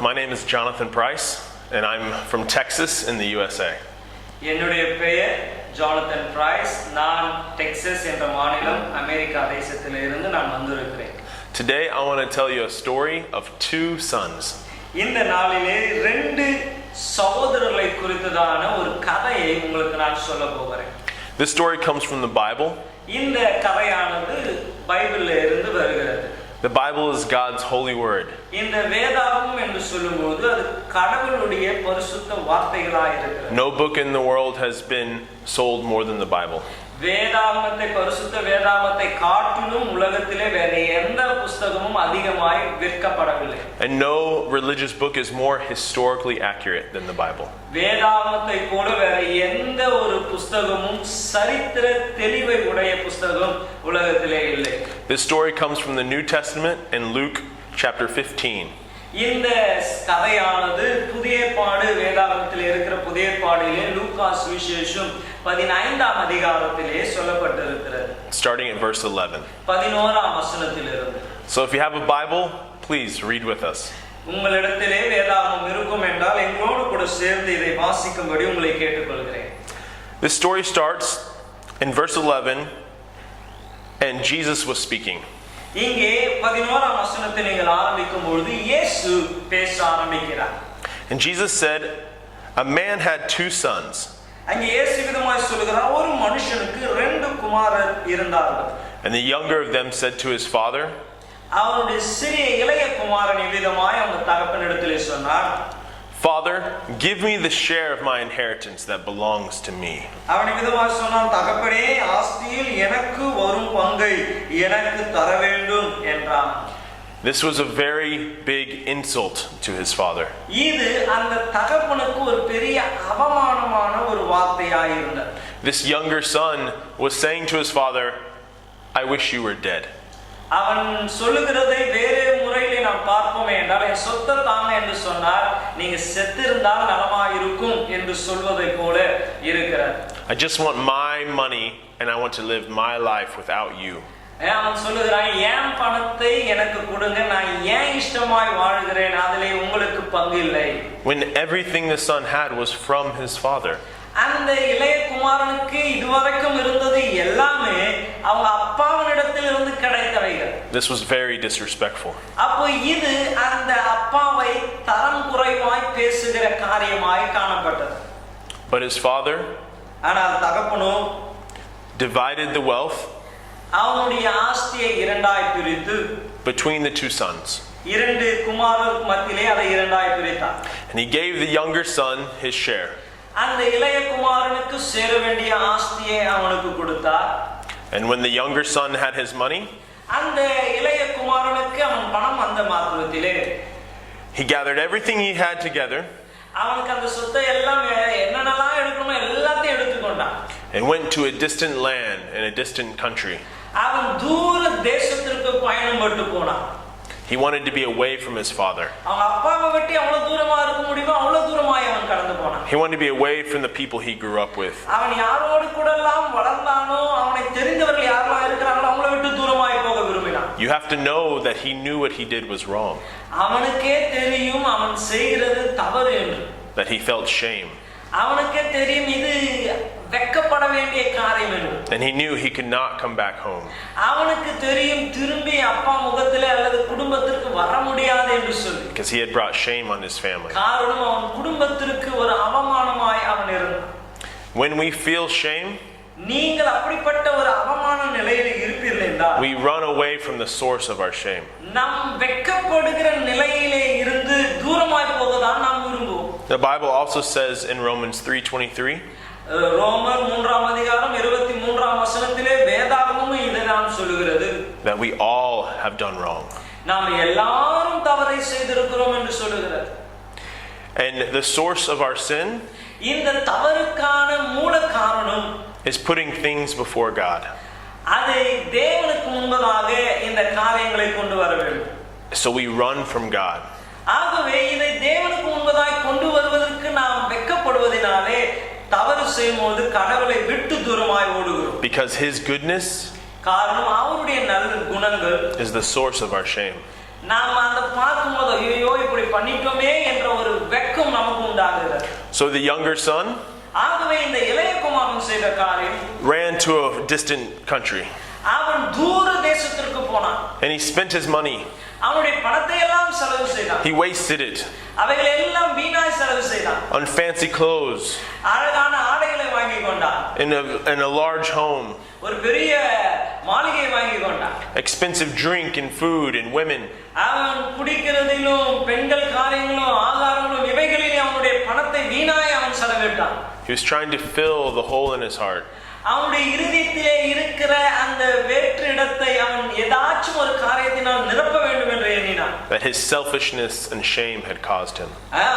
My name is Jonathan Price, and I'm from Texas in the USA. என்னுடைய பெயர் Jonathan price. நான் Texas என்ற மாநிலம் அமெரிக்கா தேசத்திலிருந்து நான் வந்திருக்கிறேன். Today I want to tell you a story of two sons. இந்த நாளிலே ரெண்டு சகோதரர்களை குறித்ததான ஒரு கதையை உங்களுக்கு நான் சொல்ல போகிறேன். This story comes from the Bible. இந்த கதையானது பைபிள்ல இருந்து வருகிறது. The Bible is God's holy word. இந்த வேதாகமம் என்று சொல்லும்போது அது கடவுளுடைய பரிசுத்த வார்த்தைகளாய் இருக்கிறது. No book in the world has been sold more than the Bible. வேதாகமத்தை பரிசுத்த வேதாகமத்தை காட்டிலும் உலகத்திலே வேற எந்த புத்தகமும் அதிகமாய் விற்கப்படவில்லை. And no religious book is more historically accurate than the Bible. வேதாகமத்தை போல வேற எந்த ஒரு புத்தகமும் சரித்திர தெளிவை உடைய புத்தகம் உலகத்திலே இல்லை. This story comes from the New Testament in Luke chapter 15. இந்த கதையானது புதிய ஏற்பாடு வேதாகமத்தில் இருக்கிற புதிய ஏற்பாடிலே லூக்கா சுவிசேஷம் 15ஆம் அதிகாரத்திலே சொல்லப்பட்டிருக்கிறது. Starting at verse 11. 11ஆம் வசனத்திலிருந்து. So if you have a Bible, please read with us. உங்களிடத்திலே வேதாகமம் இருக்கும் என்றால் எங்களோடு கூட சேர்ந்து இதை வாசிக்கும்படி உங்களை கேட்டுக்கொள்கிறேன். This story starts in verse 11 and Jesus was speaking. இங்கே 11ஆம் வசனத்தை நீங்கள் ஆரம்பிக்கும் பொழுது இயேசு பேச ஆரம்பிக்கிறார். And Jesus said, a man had two sons. அங்கே இயேசு விதமாய் சொல்கிறார், ஒரு மனுஷனுக்கு ரெண்டு குமாரர் இருந்தார்கள். And the younger of them said to his father, அவனுடைய சிறிய இளைய குமாரன் விதமாய் அவங்க தகப்பனிடத்திலே சொன்னார், Father, give me the share of my inheritance that belongs to me. அவன் விதமாய் சொன்னான், தகப்பனே ஆஸ்தியில் எனக்கு வரும் பங்கை எனக்கு தர வேண்டும் என்றான். This was a very big insult to his father. இது அந்த தகப்பனுக்கு ஒரு பெரிய அவமானமான ஒரு வார்த்தையாய் இருந்தது. This younger son was saying to his father, I wish you were dead. அவன் சொல்லுகிறதை வேறு முறையிலே நாம் பார்ப்போமே என்றால், என் சொத்தை தாங்க என்று சொன்னார், நீங்க செத்திருந்தால் நலமாயிருக்கும் என்று சொல்வதை போல இருக்கிறது. I just want my money and I want to live my life without you. அவன் சொல்லுகிறான், என் பணத்தை எனக்கு கொடுங்க, நான் ஏன் இஷ்டமாய் வாழ்கிறேன், அதிலே உங்களுக்கு பங்கு இல்லை. When everything the son had was from his father. அந்த இளைய குமாரனுக்கு இதுவரைக்கும் இருந்தது எல்லாமே அவங்க அப்பாவினிடத்தில் இருந்து கிடைத்தவைகள். This was very disrespectful. அப்போ இது அந்த அப்பாவை தரம் குறைவாய் பேசுகிற காரியமாய் காணப்பட்டது. But his father ஆனால் தகப்பனோ divided the wealth அவனுடைய ஆஸ்தியை இரண்டாய் பிரித்து between the two sons. இரண்டு குமாரருக்கு மத்தியிலே அதை இரண்டாய் பிரித்தார். And he gave the younger son his share. அந்த இளைய குமாரனுக்கு சேர வேண்டிய ஆஸ்தியை அவனுக்கு கொடுத்தார். And when the younger son had his money, அந்த இளைய குமாரனுக்கு அவன் பணம் அந்த மாத்திரத்திலே he gathered everything he had together அவனுக்கு அந்த சொத்தை எல்லாம் என்னென்னலாம் எடுக்கணுமோ எல்லாத்தையும் எடுத்துக்கொண்டான். and went to a distant land in a distant country. அவன் தூர தேசத்திற்கு பயணம் பட்டு போனான். He wanted to be away from his father. அவன் அப்பாவை விட்டு எவ்வளவு தூரமா இருக்க முடியுமோ அவ்வளவு தூரமாய் அவன் கடந்து போனான். He wanted to be away from the people he grew up with. அவன் யாரோடு கூடலாம் வளர்ந்தானோ, அவனை தெரிந்தவர்கள் யாரெல்லாம் இருக்கிறாங்களோ அவங்கள விட்டு தூரமாய் போக விரும்பினான். You have to know that he knew what he did was wrong. அவனுக்கே தெரியும் அவன் செய்கிறது தவறு என்று. That he felt shame. அவனுக்கே தெரியும் இது வெட்கப்பட வேண்டிய காரியம் என்று. And he knew he could not come back home. அவனுக்கு தெரியும் திரும்பி அப்பா முகத்திலே அல்லது குடும்பத்திற்கு வர முடியாது என்று சொல்லி. Because he had brought shame on his family. காரணம் அவன் குடும்பத்திற்கு ஒரு அவமானமாய் அவன் இருந்தான். When we feel shame, நீங்கள் அப்படிப்பட்ட ஒரு அவமான நிலையில் இருப்பீர்கள் என்றால் we run away from the source of our shame. நாம் வெட்கப்படுகிற நிலையிலே இருந்து தூரமாய் போகதான் நாம் விரும்புவோம். The Bible also says in Romans 3:23, ரோமர் 3ஆம் அதிகாரம் 23ஆம் வசனத்திலே வேதாகமம் இதை நாம் சொல்லுகிறது, that we all have done wrong. நாம் எல்லாரும் தவறை செய்திருக்கிறோம் என்று சொல்லுகிறது. And the source of our sin இந்த தவறுக்கான மூல காரணம் is putting things before God. அதை தேவனுக்கு முன்பதாக இந்த காரியங்களை கொண்டு வர வேண்டும். So we run from God. ஆகவே இதை தேவனுக்கு முன்பதாக கொண்டு வருவதற்கு நாம் வெட்கப்படுவதினாலே தவறு செய்யும்போது கடவுளை விட்டு தூரமாய் ஓடுகிறோம். Because his goodness காரணம் அவருடைய நல்ல குணங்கள் is the source of our shame. நாம் அந்த பார்க்கும்போது ஐயோ இப்படி பண்ணிட்டோமே என்ற ஒரு வெட்கம் நமக்கு உண்டாகிறது. So the younger son ஆகவே இந்த இளைய குமாரன் செய்த காரியம் ran to a distant country. அவன் தூர தேசத்திற்கு போனான். And he spent his money. அவனுடைய பணத்தை எல்லாம் செலவு செய்தான். He wasted it அவைகளை எல்லாம் வீணாய் செலவு செய்தான். on fancy clothes, அழகான ஆடைகளை வாங்கி கொண்டான். in a large home, ஒரு பெரிய மாளிகையை வாங்கி கொண்டான். expensive drink and food and women. அவன் குடிக்கிறதிலும் பெண்கள் காரியங்களும் ஆகாரங்களும் இவைகளிலே அவனுடைய பணத்தை வீணாய் அவன் செலவிட்டான். He was trying to fill the hole in his heart. அவனுடைய இருதயத்திலே இருக்கிற அந்த வேற்றிடத்தை அவன் ஏதாச்சும் ஒரு காரியத்தினால் நிரப்ப வேண்டும் என்று எண்ணினான். That his selfishness and shame had caused him.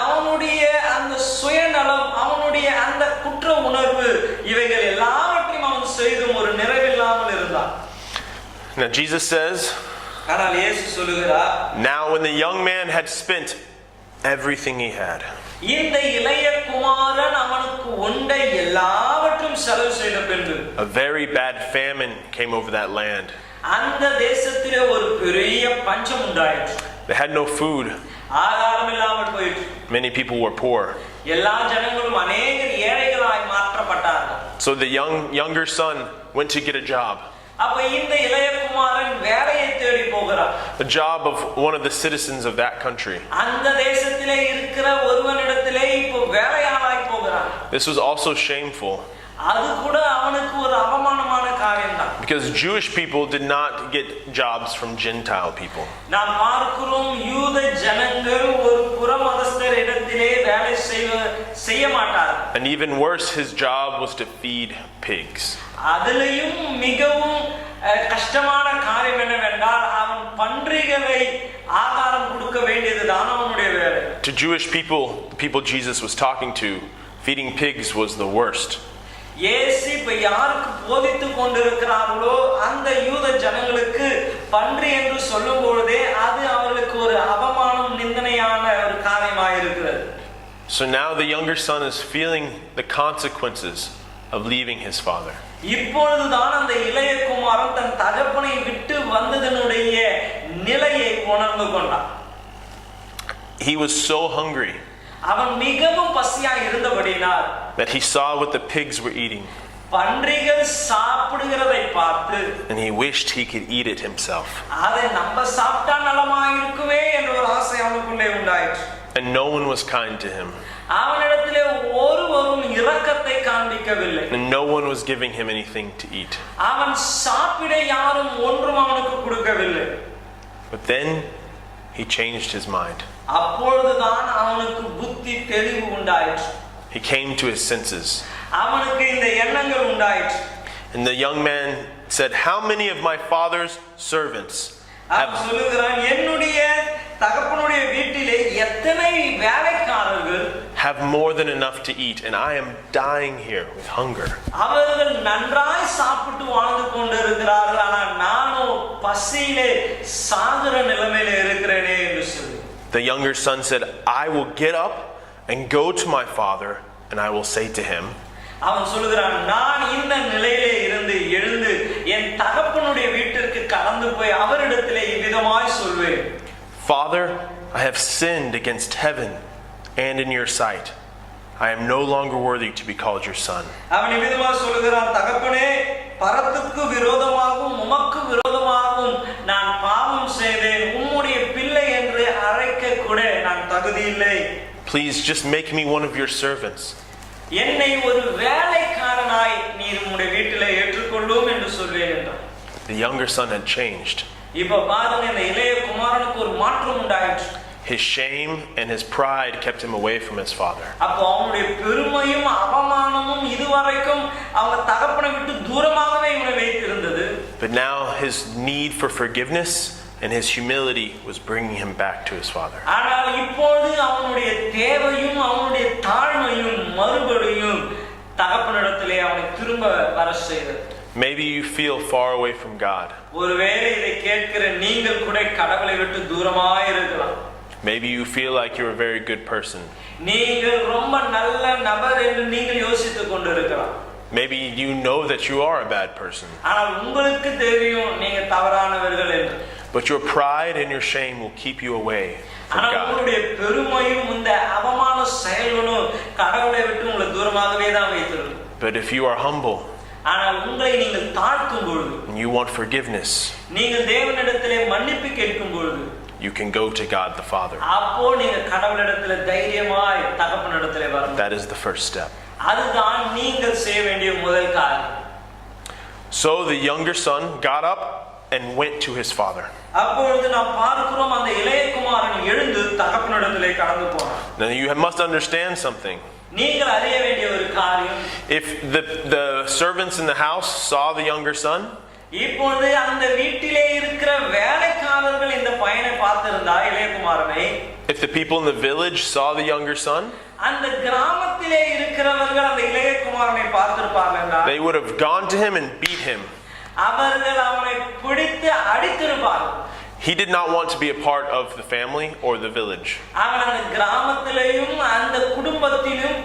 அவனுடைய அந்த சுயநலம், அவனுடைய அந்த குற்ற உணர்வு இவைகள் எல்லாவற்றையும் அவன் செய்தும் ஒரு நிறைவில்லாமல் இருந்தான். Now Jesus says, ஆனால் இயேசு சொல்லுகிறார், now when the young man had spent everything he had, இந்த இளைய குமாரன் அவனுக்கு உண்ட எல்லாவற்றையும் செலவு செய்த பின்பு a very bad famine came over that land. அந்த தேசத்திலே ஒரு பெரிய பஞ்சம் உண்டாயிற்று. They had no food. ஆகாரம் இல்லாமல் போயிற்று. Many people were poor. எல்லா ஜனங்களும் அநேகர் ஏழைகளாய் மாற்றப்பட்டார்கள். So the younger son went to get a job. அப்ப இந்த இளைய குமாரன் வேலையை தேடி போகிறார். The job of one of the citizens of that country. அந்த தேசத்திலே இருக்கிற ஒருவனிடத்திலே இப்போ வேலையாளாய் போகிறார். This was also shameful. அது கூட அவனுக்கு ஒரு அவமானமான காரியம்தான். Because Jewish people did not get jobs from Gentile people. நாம் பார்க்கிறோம் யூத ஜனங்கள் ஒரு புறமதஸ்தர் இடத்திலே வேலை செய்ய மாட்டார்கள். And even worse, his job was to feed pigs. அதிலேயும் மிகவும் கஷ்டமான காரியம் என்னவென்றால் அவன் பன்றிகளை ஆகாரம் கொடுக்க வேண்டியதுதான் அவனுடைய வேலை. To Jewish people, the people Jesus was talking to, feeding pigs was the worst. இயேசு இப்ப யாருக்கு போதித்துக் கொண்டிருக்கிறார்களோ அந்த யூத ஜனங்களுக்கு பன்றி என்று சொல்லும் பொழுதே அது அவர்களுக்கு ஒரு அவமானம், நிந்தனையான ஒரு காரியமாக இருக்கிறது. So now the younger son is feeling the consequences of leaving his father. இப்பொழுதுதான் அந்த இளைய குமாரன் தன் தகப்பனை விட்டு வந்ததனுடைய நிலையை உணர்ந்து கொண்டான். He was so hungry அவன் மிகவும் பசியாய் இருந்தபடியினால் that he saw what the pigs were eating. பன்றிகள் சாப்பிடுகிறதை பார்த்து And he wished he could eat it himself. அதை நம்ம சாப்பிட்டா நலமாய் இருக்குமே என்ற ஒரு ஆசை அவனுக்குள்ளே உண்டாயிற்று. And no one was kind to him. அவனிடத்திலே ஒருவரும் இரக்கத்தை காண்பிக்கவில்லை. And no one was giving him anything to eat. அவன் சாப்பிட யாரும் ஒன்றும் அவனுக்கு கொடுக்கவில்லை. But then he changed his mind. அப்பொழுதுதான் அவனுக்கு புத்தி தெளிவு உண்டாயிற்று. He came to his senses. அவனுக்கு இந்த எண்ணங்கள் உண்டாயிற்று. And the young man said, "How many of my father's servants அவன் சொல்லுகிறான், என்னுடைய தகப்பனுடைய வீட்டிலே எத்தனை வேலைக்காரர்கள் have more than enough to eat, and I am dying here with hunger." அவர்கள் நன்றாய் சாப்பிட்டு வாழ்ந்து கொண்டிருக்கிறார்கள், ஆனால் நானோ பசியிலே சாகுற நிலைமையில இருக்கிறேனே என்று சொல்லி. The younger son said, "I will get up and go to my father, and I will say to him." அவன் சொல்லுகிறான், நான் இந்த நிலையிலே இருந்து எழுந்து என் தகப்பனுடைய வீட்டிற்கு கடந்து போய் அவரிடத்திலே இவ்விதமாய் சொல்வேன். "Father, I have sinned against heaven and in your sight. I am no longer worthy to be called your son." அவன் இவ்விதமாய் சொல்லுகிறான், தகப்பனே, பரத்துக்கு விரோதமாகவும் உமக்கு விரோதமாகவும் நான் பாவம் செய்தேன். உம்முடைய பிள்ளை என்று அழைக்க கூட நான் தகுதி இல்லை. Please just make me one of your servants. என்னை ஒரு வேலைக்காரனாய் நீர் உம்முடைய வீட்டிலே ஏற்றுக்கொள்ளும் என்று சொல்வேன் என்றான். The younger son had changed. இப்ப பாருங்க, இந்த இளைய குமாரனுக்கு ஒரு மாற்றம் உண்டாயிற்று. His shame and his pride kept him away from his father. அப்போ அவனுடைய பெருமையும் அவமானமும் இதுவரைக்கும் அவங்க தகப்பனை விட்டு தூரமாகவே இவனை வைத்திருந்தது. But now his need for forgiveness and his humility was bringing him back to his father. ஆனால் இப்பொழுது அவனுடைய தேவையும் அவனுடைய தாழ்மையும் மறுபடியும் தகப்பனிடத்திலே அவனை திரும்ப வர செய்தது. Maybe you feel far away from God. ஒருவேளை இதை கேட்கிற நீங்கள் கூட கடவுளை விட்டு தூரமாய் இருக்கலாம். Maybe you feel like you're a very good person. நீங்கள் ரொம்ப நல்ல நபர் என்று நீங்கள் யோசித்துக் கொண்டிருக்கலாம். Maybe you know that you are a bad person. ஆனால் உங்களுக்கு தெரியும் நீங்க தவறானவர்கள் என்று. But your pride and your shame will keep you away from ஆனால் God. உங்களுடைய பெருமையும் இந்த அவமான செயல்களும் கடவுளை விட்டு உங்களை தூரமாகவே தான் வைத்திருக்கும். But if you are humble ஆனால் உங்களை நீங்கள் தாழ்த்தும் பொழுது, and you want forgiveness, நீங்கள் தேவனிடத்திலே மன்னிப்பு கேட்கும் பொழுது, you can go to God the Father. அப்போ நீங்க கடவுளிடத்திலே தைரியமாய் தகப்பனிடத்திலே வரணும். That is the first step. அதுதான் நீங்கள் செய்ய வேண்டிய முதல் காரியம். So the younger son got up and went to his father. அப்பொழுது நாம் பார்க்கிறோம் அந்த இளைய குமாரன் எழுந்து தகப்பனிடத்திலே கடந்து போனான். Now you must understand something. நீங்கள் அறிய வேண்டிய ஒரு காரியம், If the servants in the house saw the younger son, இப்பொழுது அந்த வீட்டிலே இருக்கிற வேலைக்காரர்கள் இந்த பையனை பார்த்திருந்தா இளைய குமாரனை, if the people in the village saw the younger son, அந்த கிராமத்திலே இருக்கிறவர்கள் அந்த இளைய குமாரனை பார்த்திருப்பார்கள் என்றால், they would have gone to him and beat him. அவர்கள் அவனை பிடித்து அடித்திருப்பார்கள். He did not want to be a part of the family or the village. அவன் அந்த கிராமத்திலேயும் அந்த குடும்பத்திலும்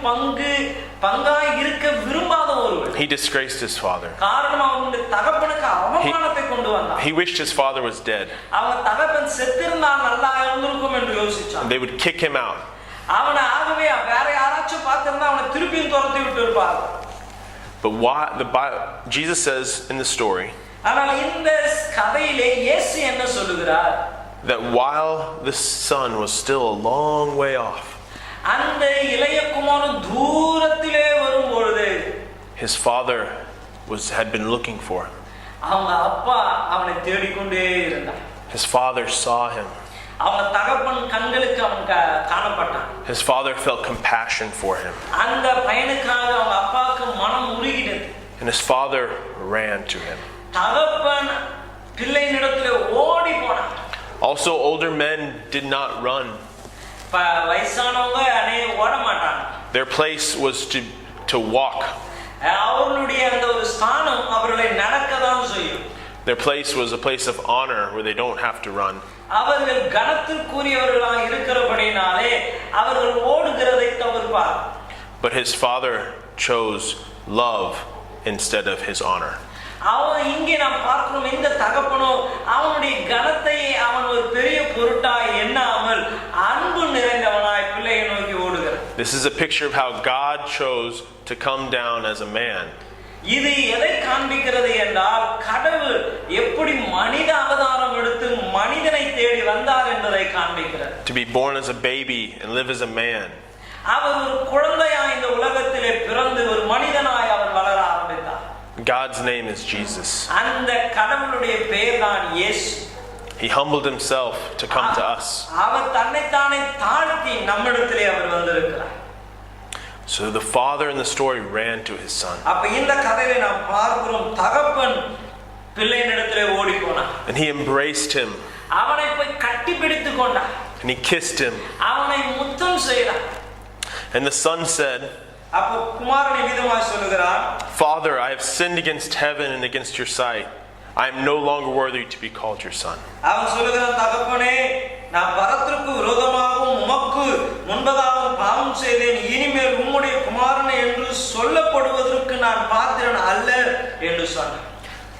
பங்காய் இருக்க விரும்பாத ஒருவன். He disgraced his father. காரணம் அவனுடைய தகப்பனுக்கு அவமானத்தை கொண்டு வந்தான். He wished his father was dead. அவன் தகப்பன் செத்திருந்தால் நல்லா இருந்திருக்கும் என்று யோசிச்சான். They would kick him out. அவனை ஆகவே வேற யாராச்சும் பார்த்திருந்தா அவனை திருப்பியும் துரத்தி விட்டு இருப்பார். But why Jesus says in the story ஆனால் இந்த கதையிலே இயேசு என்ன சொல்லுகிறார்? that while the son was still a long way off, அந்த இளைய குமாரன் தூரத்திலே வரும்பொழுது his father had been looking for him. அவங்க அப்பா அவனை தேடிக்கொண்டே இருந்தார். His father saw him. அவங்க தகப்பன் கண்களுக்கு அவன் காணப்பட்டான். His father felt compassion for him. அந்த பையனுக்காக அவங்க அப்பாவுக்கு மனம் உருகினது. And his father ran to him. தகப்பன் பிள்ளையினிடத்திலே ஓடி போனான். Also, older men did not run. வயசானவங்க ஓட மாட்டாங்க. Their place was to walk. அவர்களுடைய அந்த ஒரு ஸ்தானம் அவர்களை நடக்க தான் செய்யும். Their place was a place of honor where they don't have to run. அவர்கள் கனத்திற்குரியவர்களாக இருக்கிறபடினாலே அவர்கள் ஓடுகிறதை தவிர்ப்பார். But his father chose love instead of his honor. அவன் இங்கே நாம் பார்க்கிறோம், இந்த தகப்பனோ அவனுடைய கனத்தை அவன் ஒரு பெரிய பொருட்டாய் எண்ணாமல் அன்பு நிறைந்தவனாய் பிள்ளையை நோக்கி ஓடுகிறான். This is a picture of how God chose to come down as a man. இது எதை காண்பிக்கிறது என்றால் கடவுள் எப்படி மனித அவதாரம் எடுத்து மனிதனை தேடி வந்தார் என்பதை காண்பிக்கிறது. To be born as a baby and live as a man. அவர் ஒரு குழந்தையாய் இந்த உலகத்திலே பிறந்து ஒரு மனிதனாய் அவர் வளர ஆரம்பித்தார். God's name is Jesus. அந்த கடவுளுடைய பெயர் தான் இயேசு. He humbled himself to come to us. அவர் தன்னைத்தானே தாழ்த்தி நம்மிடத்திலே அவர் வந்திருக்கிறார். So the father in the story ran to his son. அப்ப இந்த கதையை நாம் பார்க்கிறோம், தகப்பன் பிள்ளையினிடத்திலே ஓடி போனான். And he embraced him. அவனை போய் கட்டி பிடித்துக் கொண்டான். And he kissed him. அவனை முத்தம் செய்தான். And the son said, அப்போ குமாரன் விதமாய் சொல்லுகிறான், Father, I have sinned against heaven and against your sight. I am no longer worthy to be called your son. அவன் சொல்லுகிறான், தகப்பனே, நான் பரத்திற்கு விரோதமாகவும் உமக்கு முன்பதாகவும் பாவம் செய்தேன். இனிமேல் உம்முடைய குமாரனை என்று சொல்லப்படுவதற்கு நான் பாத்திரன் அல்ல என்று சொன்னான்.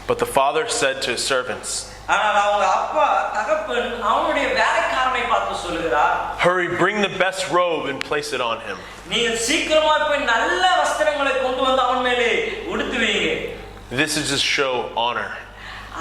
But the father said to his servants, ஆனால் அவங்க அப்பா தகப்பன் அவனுடைய வேலைக்காரனை பார்த்து சொல்லுகிறார், Hurry, bring the best robe and place it on him. நீங்க சீக்கிரமா போய் நல்ல வஸ்திரங்களை கொண்டு வந்து அவன் மேலே உடுத்துவீங்க. This is to show honor.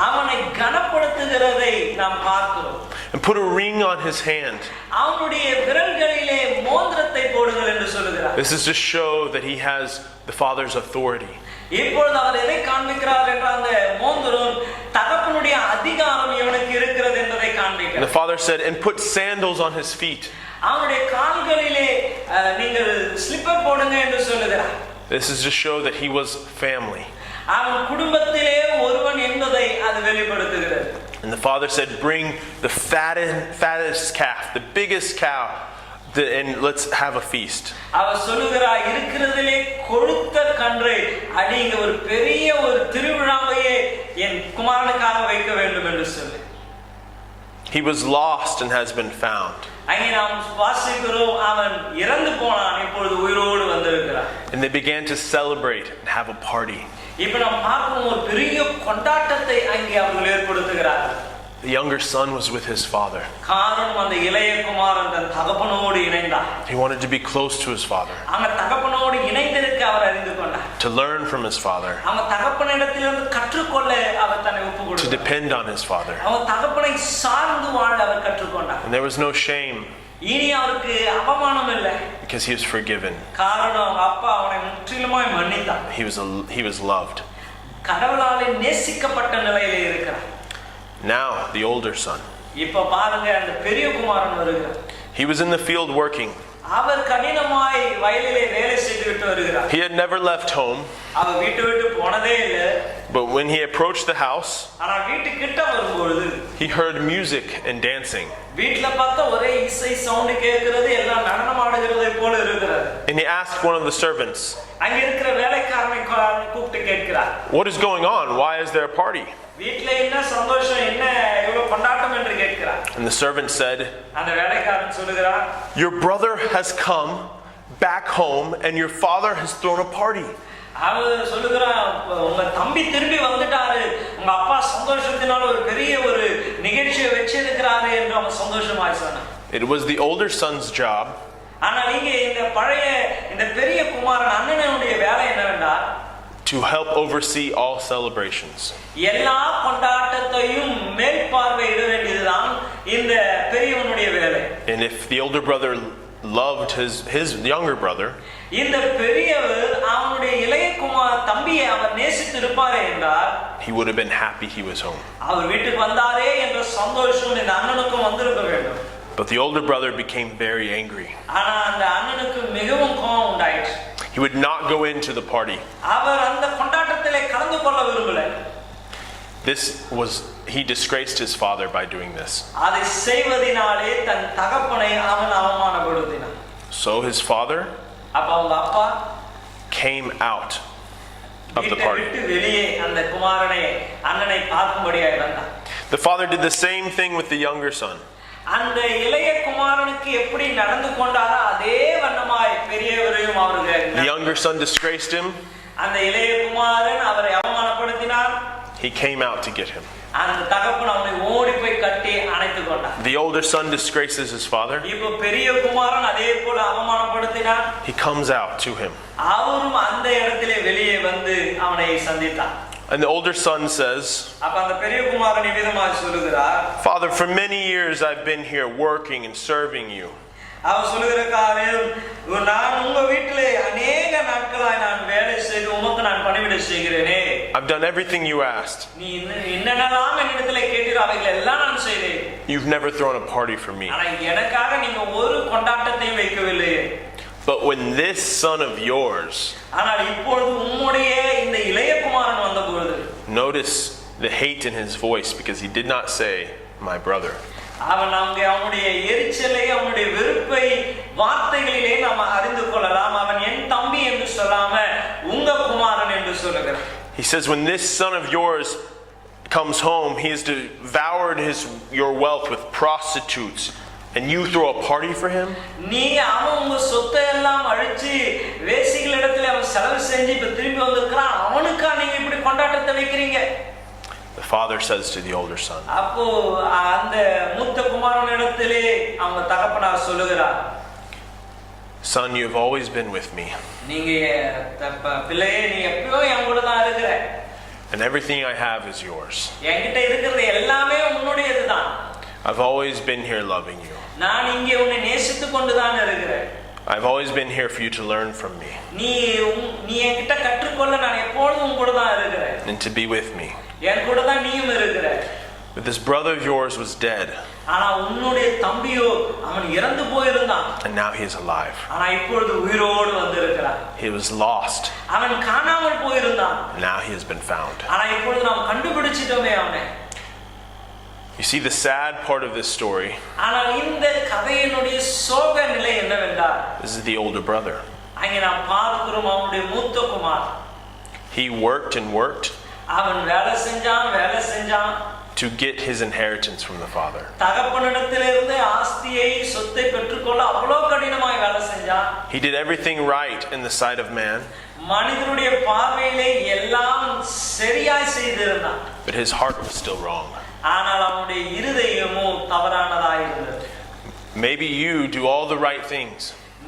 அவனை கனப்படுத்துகிறதை நாம் பார்க்கிறோம். And put a ring on his hand. அவனுடைய விரல்களிலே மோதிரத்தை போடுங்கள் என்று சொல்லுகிறார். This is to show that he has the father's authority. இப்பொழுது அவர் எதை காண்பிக்கிறார் என்றால் அந்த மோதிரம் தகப்பனுடைய அதிகாரம் இவனுக்கு இருக்கிறது என்பதை காண்பிக்கிறார். And the father said, and put sandals on his feet. அவனுடைய கால்களிலே நீங்கள் ஸ்லிப்பர் போடுங்க என்று சொல்லுகிறார். This is to show that he was family. அவன் குடும்பத்திலே ஒருவன் என்பதை அது வெளிப்படுத்துகிறது. And the father said, bring the fattest calf, the biggest cow, and let's have a feast. அவர் சொல்லுகிறார், இருக்கிறதிலே கொழுத்த கன்றை அடிங்க, ஒரு பெரிய ஒரு திருவிழாவையே என் குமாரனுக்காக வைக்க வேண்டும் என்று சொல்லி. He was lost and has been found. அங்கே நாம் வாசிக்கிறோம் அவன் இறந்து போனான் இப்பொழுது உயிரோடு வந்திருக்கிறான். And they began to celebrate and have a party. இப்போ நாம் பார்க்கும் ஒரு பெரிய கொண்டாட்டத்தை அங்கே அவர்கள் ஏற்படுத்துகிறார்கள். The younger son was with his father. காரணம் அந்த இளைய குமாரன் தன் தகப்பனோடு இணைந்தான். He wanted to be close to his father. அவன் தகப்பனோடு இணைந்திருக்க அவர் அறிந்து கொண்டார். To learn from his father. அவன் தகப்பனிடத்திலிருந்து கற்றுக்கொள்ள அவர் தன்னை ஒப்புக்கொடுத்தார். To depend on his father. அவன் தகப்பனை சார்ந்து வாழ அவர் கற்றுக்கொண்டார். And there was no shame. இனி அவருக்கு அவமானம் இல்லை. Because he was forgiven. காரணம் அப்பா அவனை முற்றிலுமாய் மன்னித்தார். He was loved. கடவுளாலே நேசிக்கப்பட்ட நிலையிலே இருக்கிறார். Now the older son. இப்ப பாருங்க அந்த பெரிய குமாரன் வருகிறார். He was in the field working. அவர் கடினமாய் வயலிலே வேலை செய்துவிட்டு வருகிறார். He had never left home. அவர் வீட்டை விட்டு போனதே இல்லை. But when he approached the house, ஆனா வீட்டுக்கு கிட்ட வரும்போது he heard music and dancing. வீட்ல பார்த்தா ஒரே இசை சவுண்ட் கேக்குறது, எல்லாம் நடனம் ஆடுகிறதை போல இருக்கிறது. And he asked one of the servants, அங்க இருக்கிற வேலைக்காரனை கூப்பிட்டு கேட்கிறார். "What is going on? Why is there a party?" வீட்ல என்ன சந்தோஷம், என்ன இவ்வளவு கொண்டாட்டம் என்று கேட்கிறார். And the servant said, அந்த வேலைக்காரன் சொல்லுகிறார், "Your brother has come back home and your father has thrown a party." அவர் சொல்லுகிறார், உங்க தம்பி திரும்பி வந்துட்டாரு, உங்க அப்பா சந்தோஷத்தினால ஒரு பெரிய ஒரு நிகழ்ச்சியை வச்சிருக்கிறாரு என்று அவன் சந்தோஷமாய் சொன்னான். It was the older son's job. ஆனால் இங்க இந்த பெரிய குமாரன் அண்ணனுடைய வேலை என்னவென்றால் to help oversee all celebrations. எல்லா கொண்டாட்டத்தையும் மேற்பார்வையிட வேண்டியதுதான் இந்த பெரியவனுடைய வேலை. And if the older brother loved his younger brother, இந்த பெரியவர் அவனுடைய இளைய தம்பியை அவர் நேசித்து இருப்பாரே என்றால் he would have been happy he was home. அவர் வீட்டுக்கு வந்தாரே என்ற சந்தோஷம் இந்த அண்ணனுக்கும் வந்திருக்க வேண்டும். But the older brother became very angry. ஆனா அந்த அண்ணனுக்கு மிகவும் கோபம் உண்டாயிற்று. He would not go into the party. அவர் அந்த கொண்டாட்டத்திலே கலந்து கொள்ள விரும்பல. He disgraced his father by doing this. அதை செய்வதினாலே தன் தகப்பனை அவன் அவமானப்படுத்தினான். So his father அப்ப அவங்க அப்பா came out of the party. விட்டு வெளியே அந்த அண்ணனை பார்க்கும்படியாக இருந்தான். The father did the same thing with the younger son. அந்த இளைய குமாரனுக்கு எப்படி நடந்து கொண்டாரோ அதே வண்ணமாய் பெரியவரையும் அவருக்கு. The younger son disgraced him. அந்த இளைய குமாரன் அவரை அவமானப்படுத்தினார். He came out to get him. அந்த தகப்பன் அவனை ஓடி போய் கட்டி அணைத்துக் கொண்டார். The older son disgraces his father. இப்போ பெரிய குமாரன் அதே போல அவமானப்படுத்தினார். He comes out to him. அவரும் அந்த இடத்திலே வெளியே வந்து அவனை சந்தித்தார். And the older son says, அப்ப அந்த பெரிய குமாரன் விதமாக சொல்லுகிறார், "Father, for many years I've been here working and serving you. அவர் சொல்லுகிற காரியம், நான் உங்க வீட்டிலே अनेक நாட்களாய் நான் வேலை செய்து உமக்கு நான் பணிவிடை செய்கிறேனே. I've done everything you asked. நீ என்னென்னலாம் என்னிடத்திலே கேட்டீரோ அவைகளை எல்லாம் நான் செய்தேன். You've never thrown a party for me. ஆனா எனக்காக நீங்க ஒரு கொண்டாட்டத்தையும் வைக்கவில்லை. But when this son of yours," ஆனால் இப்பொழுது உம்முடைய இந்த இளைய குமாரன் வந்தபொழுது, notice the hate in his voice because he did not say my brother. அவனுடைய எரிச்சலை அவனுடைய வெறுப்பை வார்த்தைகளிலே நாம் அறிந்து கொள்ளலாம். அவன் என் தம்பி என்று சொல்லாம உங்க குமாரன் என்று சொல்லுகிறான். He says, "When this son of yours comes home, he has devoured your wealth with prostitutes, and you throw a party for him?" நீ அவன் உங்க சொத்தை எல்லாம் அழிச்சு வேசிகளிடத்துல அவன் செலவு செஞ்சு இப்ப திரும்பி வந்திருக்கிறான், அவனுக்கா நீங்க இப்படி கொண்டாட்டத்தை வைக்கிறீங்க? The father says to the older son, அப்போ அந்த மூத்த குமாரனிடத்திலே அவங்க தகப்பனார் சொல்லுகிறார், "Son, you have always been with me. நீங்க பிள்ளையே நீ எப்பயோ என் கூட தான் இருக்கிற. And everything I have is yours. என்கிட்ட இருக்கிறது எல்லாமே உன்னுடையதுதான். I've always been here loving you. நான் இங்கே உன்னை நேசித்துக் கொண்டு தான் இருக்கிறேன். I've always been here for you to learn from me நீ என்கிட்ட கற்றுக்கொள்ள நான் எப்பொழுதும் உன் கூட தான் இருக்கிறேன். and to be with me. என் கூட தான் நீயும் இருக்கிற. But this brother of yours was dead, ஆனா உன்னுடைய தம்பியோ அவன் இறந்து போயிருந்தான். and now he is alive. ஆனா இப்பொழுது உயிரோடு வந்திருக்கிறான். He was lost, அவன் காணாமல் போயிருந்தான். and now he has been found." ஆனா இப்பொழுது நாம் கண்டுபிடிச்சிட்டோமே அவனை. You see, the sad part of this story, ஆனால் இந்த கதையினுடைய சோக நிலை என்னவென்றால், this is the older brother. அங்கே நாம் பார்க்கிறோம் அவனுடைய மூத்த Kumar. He worked and worked அவன் வேலை செஞ்சான் to get his inheritance from the father. தகப்பனிடத்திலிருந்து ஆஸ்தியை சொத்தை பெற்றுக்கொள்ள அவ்வளவு கடினமாய் வேலை செஞ்சான். He did everything right in the sight of man. மனிதனுடைய பார்வையிலே எல்லாம் சரியாய் செய்திருந்தான். But his heart was still wrong. ஆனால் அவனுடைய இருதயமோ தவறானதாய் இருந்தது. Maybe you do all the right things.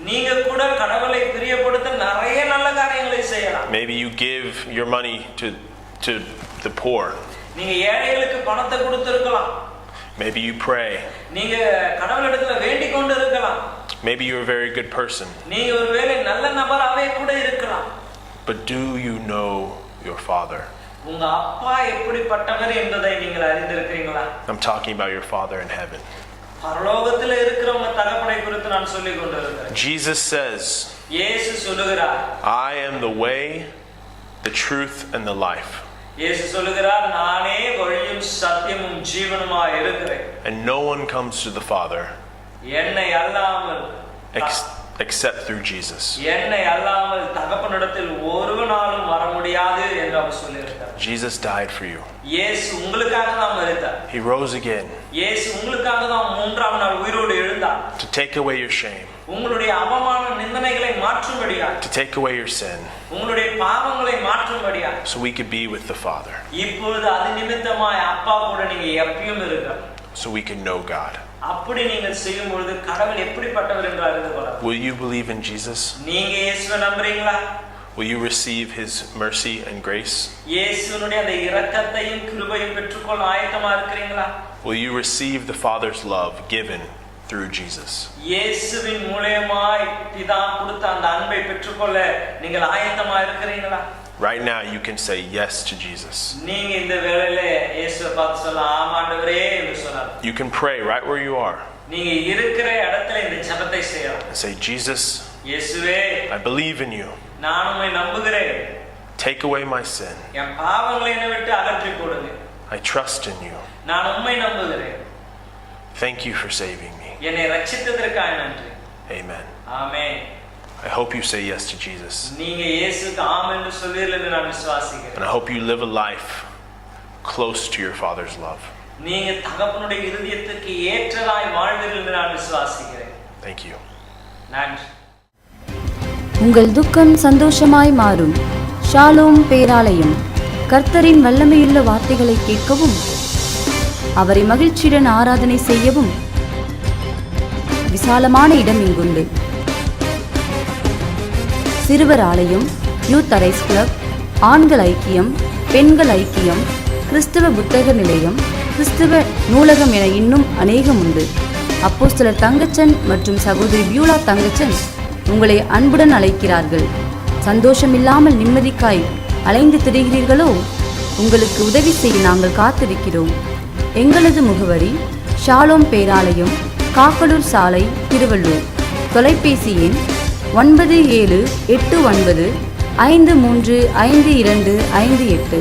நீங்க கூட கடவுளை பிரியப்படுத்த நிறைய நல்ல காரியங்களை செய்யலாம். Maybe you give your money to the poor. நீங்க ஏழைகளுக்கு பணத்தை கொடுத்திருக்கலாம். Maybe you pray. நீங்க கடவுளிடத்துல வேண்டிக் கொண்டு இருக்கலாம். Maybe you're a very good person. நீங்க ஒருவேளை நல்ல நபராவே கூட இருக்கலாம். But do you know your father? உங்க அப்பா எப்படிப்பட்டவர் என்பதை நீங்கள் அறிந்திருக்கிறீங்களா? I'm talking about your father in heaven. பரலோகத்தில் இருக்கிற உங்க தகப்பனை குறித்து நான் சொல்லிக் கொண்டிருக்கிறேன். Jesus says, இயேசு சொல்லுகிறார், I am the way, the truth and the life. இயேசு சொல்லுகிறார், நானே வழியும் சத்தியமும் ஜீவனுமாய் இருக்கிறேன். And no one comes to the Father என்னை அல்லாமல் except through Jesus. என்னை அல்லாமல் தகப்பனிடத்தில் ஒருவனாலும் வர முடியாது என்று அவர் சொல்லியிருக்கிறார். Jesus died for you. இயேசு உங்களுக்காக தான் மரித்தார். He rose again. இயேசு உங்களுக்காக தான் மூன்றாம் நாள் உயிரோடு எழுந்தார். To take away your shame. உங்களுடைய அவமான நிந்தனைகளை மாற்றும்படியாக. To take away your sin. உங்களுடைய பாவங்களை மாற்றும்படியாக. So we could be with the Father. இப்பொழுது அது நிமித்தமாய் அப்பா கூட நீங்க எப்பவும் இருக்கலாம். So we can know God. அப்படி நீங்கள் செய்யும் பொழுது கடவுள் எப்படிப்பட்டவர் என்று அறிந்து கொள்ளலாம். Will you believe in Jesus? நீங்க இயேசுவை நம்புறீங்களா? Will you receive his mercy and grace? இயேசுவினுடைய அந்த இரக்கத்தையும் கிருபையும் பெற்றுக்கொள்ள ஆயத்தமா இருக்கிறீங்களா? Will you receive the Father's love given through Jesus? இயேசுவின் மூலமாய் பிதா கொடுத்த அந்த அன்பை பெற்றுக்கொள்ள நீங்கள் ஆயத்தமா இருக்கிறீங்களா? Right now you can say yes to Jesus. நீங்க இந்த வேளையில இயேசுவை பார்த்து சொல்ல ஆமாண்டவரே என்று சொல்லலாம். You can pray right where you are. நீங்க இருக்கிற இடத்துல இந்த ஜெபத்தை செய்யலாம். Say, Jesus, இயேசுவே, I believe in you. நான் உம்மை நம்புகிறேன். Take away my sin. என் பாவங்களை என்னை விட்டு அகற்றி போடுங்க. I trust in you. நான் உம்மை நம்புகிறேன். Thank you for saving me. என்னை ரட்சித்ததற்காக நன்றி. Amen. Amen. I hope you say yes to Jesus. நீங்க இயேசுவுக்கு ஆமென் என்று சொல்வீர்கள் என்று நான் விசுவாசிக்கிறேன். And I hope you live a life close to your Father's love. நீங்க தகப்பனுடைய இருதயத்துக்கு ஏற்றதாய் வாழ்வீர்கள் என்று நான் விசுவாசிக்கிறேன். Thank you. நன்றி. உங்கள் துக்கம் சந்தோஷமாய் மாறும். ஷாலோம் பேராலயம். கர்த்தரின் வல்லமையுள்ள வார்த்தைகளை கேட்கவும் அவரை மகிழ்ச்சியுடன் ஆராதனை செய்யவும் விசாலமான இடம் இங்குண்டு. சிறுவர் ஆலயம், யூத் அரைஸ் கிளப், ஆண்கள் ஐக்கியம், பெண்கள் ஐக்கியம், கிறிஸ்தவ புத்தக நிலையம், கிறிஸ்தவ நூலகம் என இன்னும் அநேகம் உண்டு. அப்போஸ்தலர் தங்கச்சன் மற்றும் சகோதரி பியூலா தங்கச்சன் உங்களை அன்புடன் அழைக்கிறார்கள். சந்தோஷமில்லாமல் நிம்மதிக்காய் அலைந்து திரிகிறீர்களோ? உங்களுக்கு உதவி செய்ய நாங்கள் காத்திருக்கிறோம். எங்களது முகவரி ஷாலோம் பேராலயம், காக்கலூர் சாலை, திருவள்ளூர். தொலைபேசி எண் 9789535258.